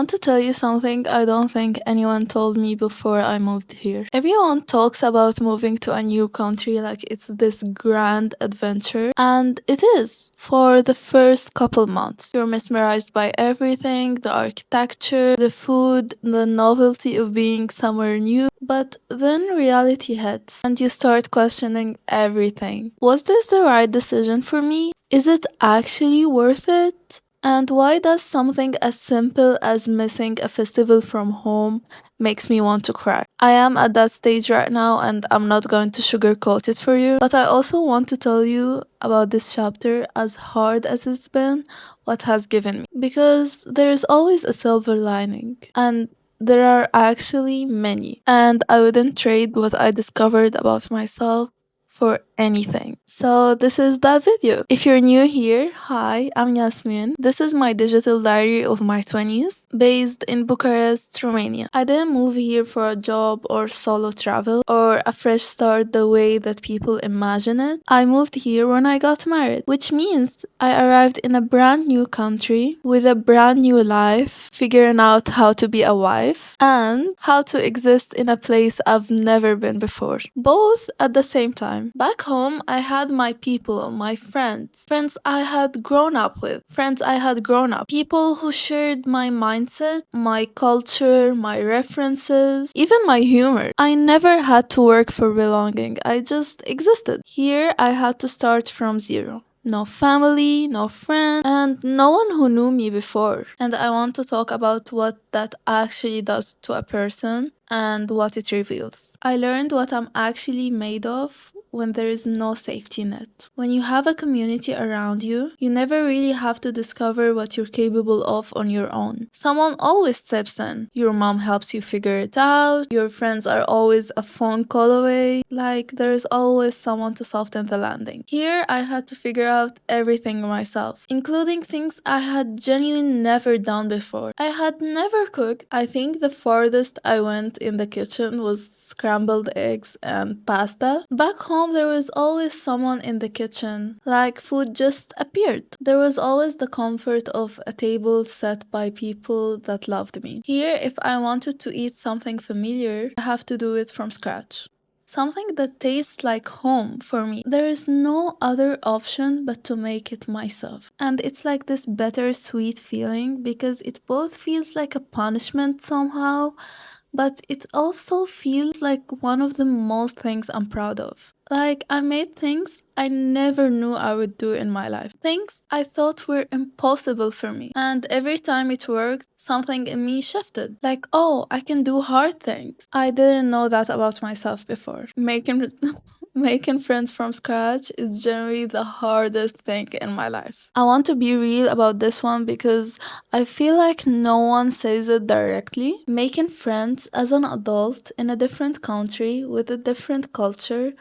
want to tell you something I don't think anyone told me before I moved here. Everyone talks about moving to a new country like it's this grand adventure, and it is for the first couple months. You're mesmerized by everything, the architecture, the food, the novelty of being somewhere new. But then reality hits and you start questioning everything. Was this the right decision for me? Is it actually worth it? And why does something as simple as missing a festival from home makes me want to cry? I am at that stage right now and I'm not going to sugarcoat it for you, but I also want to tell you about this chapter, as hard as it's been, what has given me. Because there is always a silver lining, and there are actually many, and I wouldn't trade what I discovered about myself for anything. So this is that video. If you're new here, hi, I'm Yasmin. This is my digital diary of my 20s, based in Bucharest, Romania. I didn't move here for a job or solo travel or a fresh start the way that people imagine it. I moved here when I got married, which means I arrived in a brand new country with a brand new life, figuring out how to be a wife and how to exist in a place I've never been before, both at the same time. Back home, I had my people, my friends I had grown up with, people who shared my mindset, my culture, my references, even my humor. I never had to work for belonging, I just existed. Here, I had to start from zero. No family, no friend, and no one who knew me before. And I want to talk about what that actually does to a person and what it reveals. I learned what I'm actually made of when there is no safety net. When you have a community around you, you never really have to discover what you're capable of on your own. Someone always steps in. Your mom helps you figure it out. Your friends are always a phone call away. Like, there's always someone to soften the landing. Here, I had to figure out everything myself, including things I had genuinely never done before. I had never cooked. I think the farthest I went in the kitchen was scrambled eggs and pasta. Back home, there was always someone in the kitchen, like food just appeared. There was always the comfort of a table set by people that loved me. Here, if I wanted to eat something familiar, I have to do it from scratch. Something that tastes like home for me. There is no other option but to make it myself. And it's like this bittersweet feeling because it both feels like a punishment somehow, but it also feels like one of the most things I'm proud of. Like, I made things I never knew I would do in my life. Things I thought were impossible for me. And every time it worked, something in me shifted. Like, oh, I can do hard things. I didn't know that about myself before. Making friends from scratch is generally the hardest thing in my life. I want to be real about this one because I feel like no one says it directly. Making friends as an adult in a different country with a different culture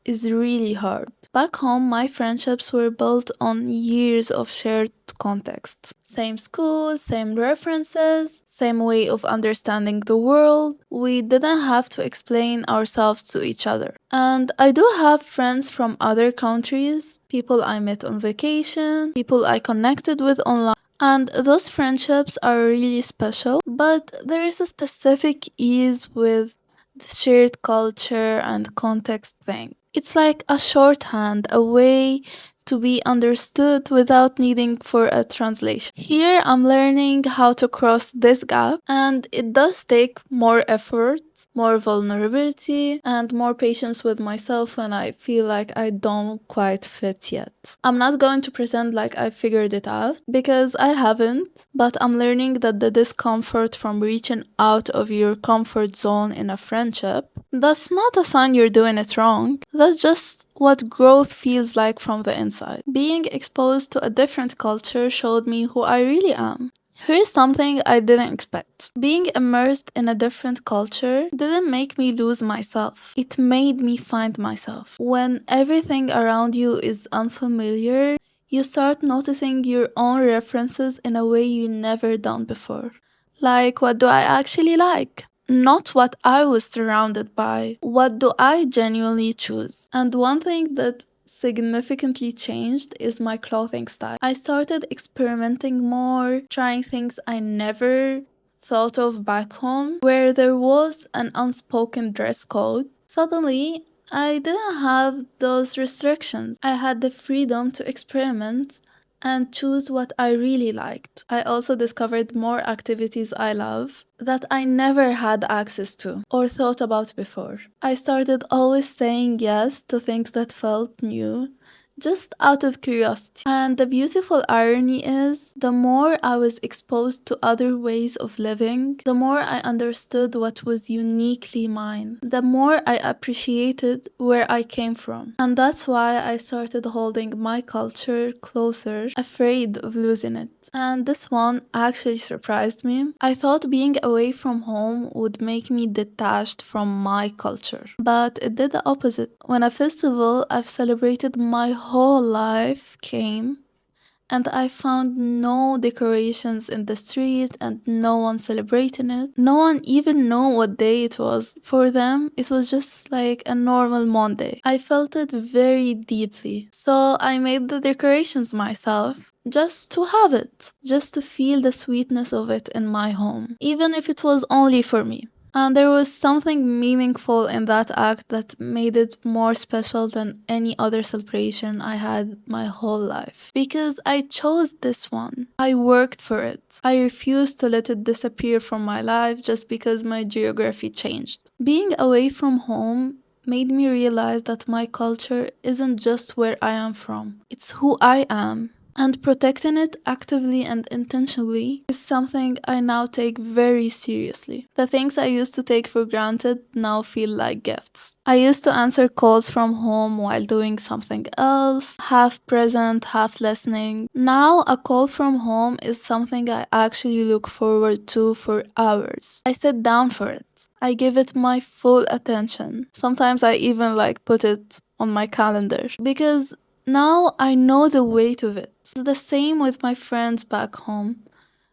is really hard. Back home, my friendships were built on years of shared context. Same school, same references, same way of understanding the world. We didn't have to explain ourselves to each other. And I do have friends from other countries, people I met on vacation, people I connected with online. And those friendships are really special, but there is a specific ease with the shared culture and context thing. It's like a shorthand, a way to be understood without needing for a translation. Here I'm learning how to cross this gap, and it does take more effort, more vulnerability, and more patience with myself when I feel like I don't quite fit yet. I'm not going to pretend like I figured it out because I haven't, but I'm learning that the discomfort from reaching out of your comfort zone in a friendship, that's not a sign you're doing it wrong. That's just what growth feels like from the inside. Being exposed to a different culture showed me who I really am. Here's something I didn't expect. Being immersed in a different culture didn't make me lose myself. It made me find myself. When everything around you is unfamiliar, you start noticing your own references in a way you never done before. Like, what do I actually like? Not what I was surrounded by. What do I genuinely choose? And one thing that significantly changed is my clothing style. I started experimenting more, trying things I never thought of back home, where there was an unspoken dress code. Suddenly, I didn't have those restrictions. I had the freedom to experiment and choose what I really liked. I also discovered more activities I love that I never had access to or thought about before. I started always saying yes to things that felt new, just out of curiosity. And the beautiful irony is, the more I was exposed to other ways of living, the more I understood what was uniquely mine, the more I appreciated where I came from. And that's why I started holding my culture closer, afraid of losing it. And this one actually surprised me. I thought being away from home would make me detached from my culture, but it did the opposite. When a festival I've celebrated my whole life came, and I found no decorations in the street and no one celebrating it. No one even know what day it was. For them, it was just like a normal Monday. I felt it very deeply. So I made the decorations myself just to have it, just to feel the sweetness of it in my home, even if it was only for me. And there was something meaningful in that act that made it more special than any other celebration I had my whole life. Because I chose this one. I worked for it. I refused to let it disappear from my life just because my geography changed. Being away from home made me realize that my culture isn't just where I am from, it's who I am. And protecting it actively and intentionally is something I now take very seriously. The things I used to take for granted now feel like gifts. I used to answer calls from home while doing something else, half present, half listening. Now a call from home is something I actually look forward to for hours. I sit down for it. I give it my full attention. Sometimes I even put it on my calendar because now I know the weight of it. It's the same with my friends back home.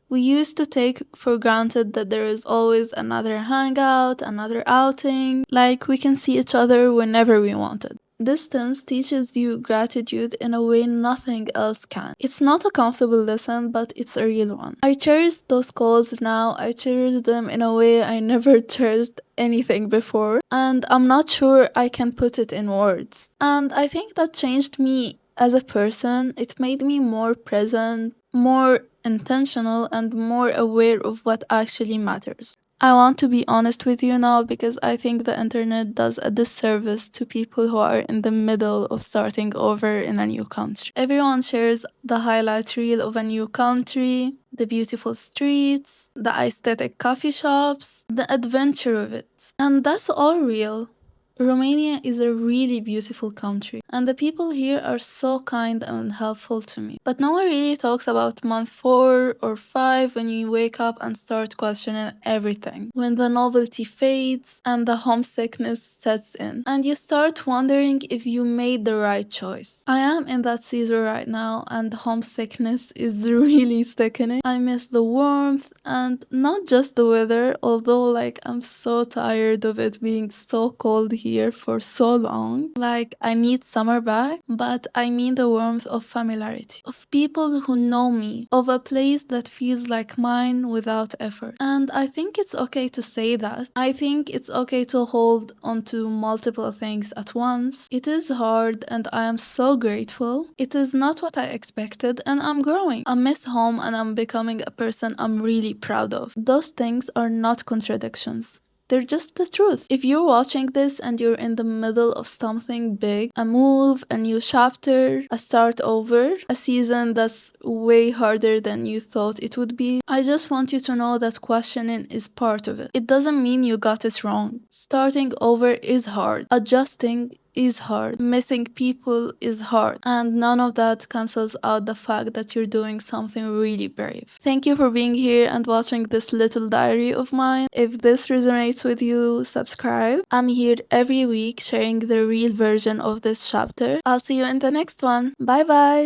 We used to take for granted that there is always another hangout, another outing, like we can see each other whenever we wanted. Distance teaches you gratitude in a way nothing else can. It's not a comfortable lesson, but it's a real one. I cherish those calls now. I cherish them in a way I never cherished anything before, and I'm not sure I can put it in words. And I think that changed me as a person. It made me more present, more intentional, and more aware of what actually matters. I want to be honest with you now because I think the internet does a disservice to people who are in the middle of starting over in a new country. Everyone shares the highlight reel of a new country, the beautiful streets, the aesthetic coffee shops, the adventure of it. And that's all real. Romania is a really beautiful country, and the people here are so kind and helpful to me. But no one really talks about month 4 or 5 when you wake up and start questioning everything. When the novelty fades and the homesickness sets in, and you start wondering if you made the right choice. I am in that season right now, and homesickness is really sickening. I miss the warmth and not just the weather, although I'm so tired of it being so cold here for so long. I need summer back, but I mean the warmth of familiarity, of people who know me, of a place that feels like mine without effort. And I think it's okay to say that. I think it's okay to hold onto multiple things at once. It is hard and I am so grateful. It is not what I expected and I'm growing. I miss home and I'm becoming a person I'm really proud of. Those things are not contradictions. They're just the truth. If you're watching this and you're in the middle of something big, a move, a new chapter, a start over, a season that's way harder than you thought it would be, I just want you to know that questioning is part of it. It doesn't mean you got it wrong. Starting over is hard. Adjusting is hard. Missing people is hard. And none of that cancels out the fact that you're doing something really brave. Thank you for being here and watching this little diary of mine. If this resonates with you, subscribe. I'm here every week sharing the real version of this chapter. I'll see you in the next one. Bye bye.